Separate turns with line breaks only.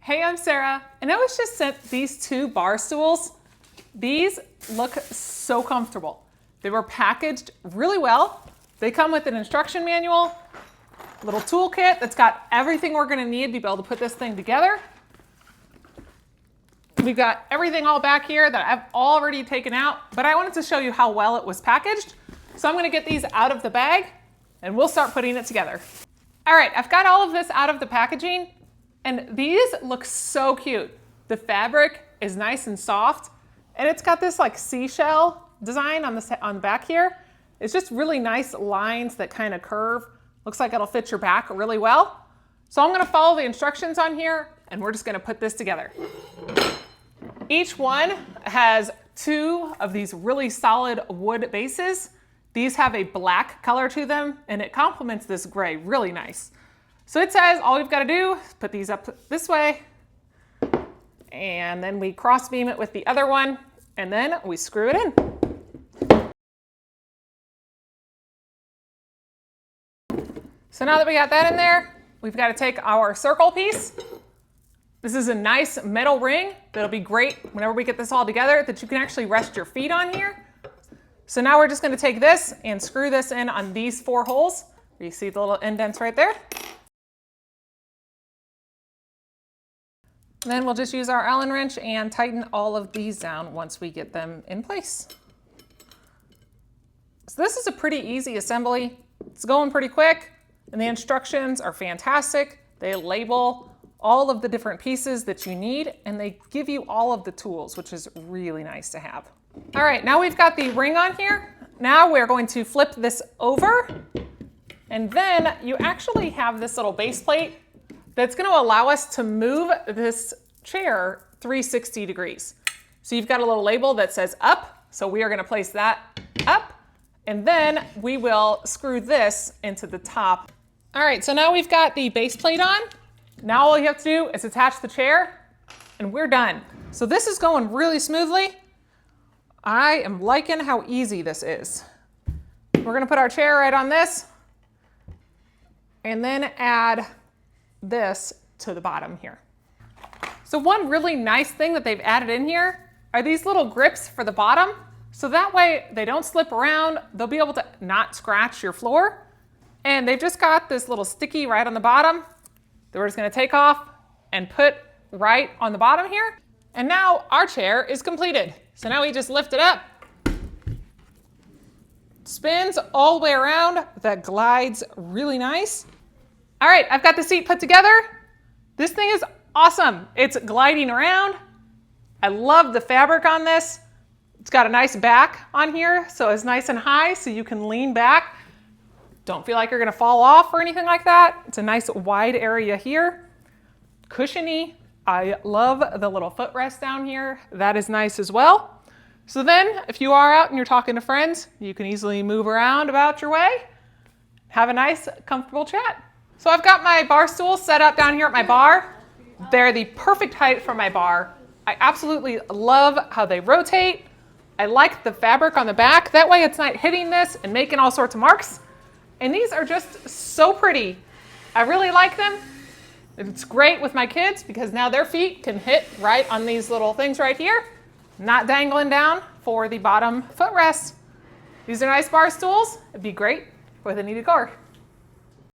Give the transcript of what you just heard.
Hey, I'm Sarah, and I was just sent these two bar stools. These look so comfortable. They were packaged really well. They come with an instruction manual, little toolkit that's got everything we're gonna need to be able to put this thing together. We've got everything all back here that I've already taken out, but I wanted to show you how well it was packaged. So I'm gonna get these out of the bag and we'll start putting it together. All right, I've got all of this out of the packaging and these look so cute. The fabric is nice and soft and it's got this like seashell design on the back here. It's just really nice lines that kind of curve. Looks like it'll fit your back really well. So I'm gonna follow the instructions on here and we're just gonna put this together. Each one has two of these really solid wood bases. These have a black color to them and it complements this gray really nice. So it says all we've got to do is put these up this way and then we cross beam it with the other one and then we screw it in. So now that we got that in there, we've got to take our circle piece. This is a nice metal ring that'll be great whenever we get this all together that you can actually rest your feet on here. So now we're just going to take this and screw this in on these 4 holes. You see the little indents right there. And then we'll just use our Allen wrench and tighten all of these down once we get them in place. So this is a pretty easy assembly. It's going pretty quick and the instructions are fantastic. They label all of the different pieces that you need and they give you all of the tools, which is really nice to have. All right, now we've got the ring on here. Now we're going to flip this over and then you actually have this little base plate that's going to allow us to move this chair 360 degrees. So you've got a little label that says up. So we are going to place that up and then we will screw this into the top. All right, so now we've got the base plate on. Now all you have to do is attach the chair and we're done. So this is going really smoothly. I am liking how easy this is. We're gonna put our chair right on this and then add this to the bottom here. So one really nice thing that they've added in here are these little grips for the bottom. So that way they don't slip around. They'll be able to not scratch your floor. And they've just got this little sticky right on the bottom that we're just gonna take off and put right on the bottom here. And now our chair is completed. So now we just lift it up. Spins all the way around. That glides really nice. All right, I've got the seat put together. This thing is awesome. It's gliding around. I love the fabric on this. It's got a nice back on here, so it's nice and high so you can lean back. Don't feel like you're gonna fall off or anything like that. It's a nice wide area here. Cushiony. I love the little footrest down here. That is nice as well. So then if you are out and you're talking to friends, you can easily move around about your way. Have a nice, comfortable chat. So I've got my bar stools set up down here at my bar. They're the perfect height for my bar. I absolutely love how they rotate. I like the fabric on the back. That way it's not hitting this and making all sorts of marks. And these are just so pretty. I really like them. It's great with my kids because now their feet can hit right on these little things right here, not dangling down for the bottom footrest. These are nice bar stools. It'd be great with any decor.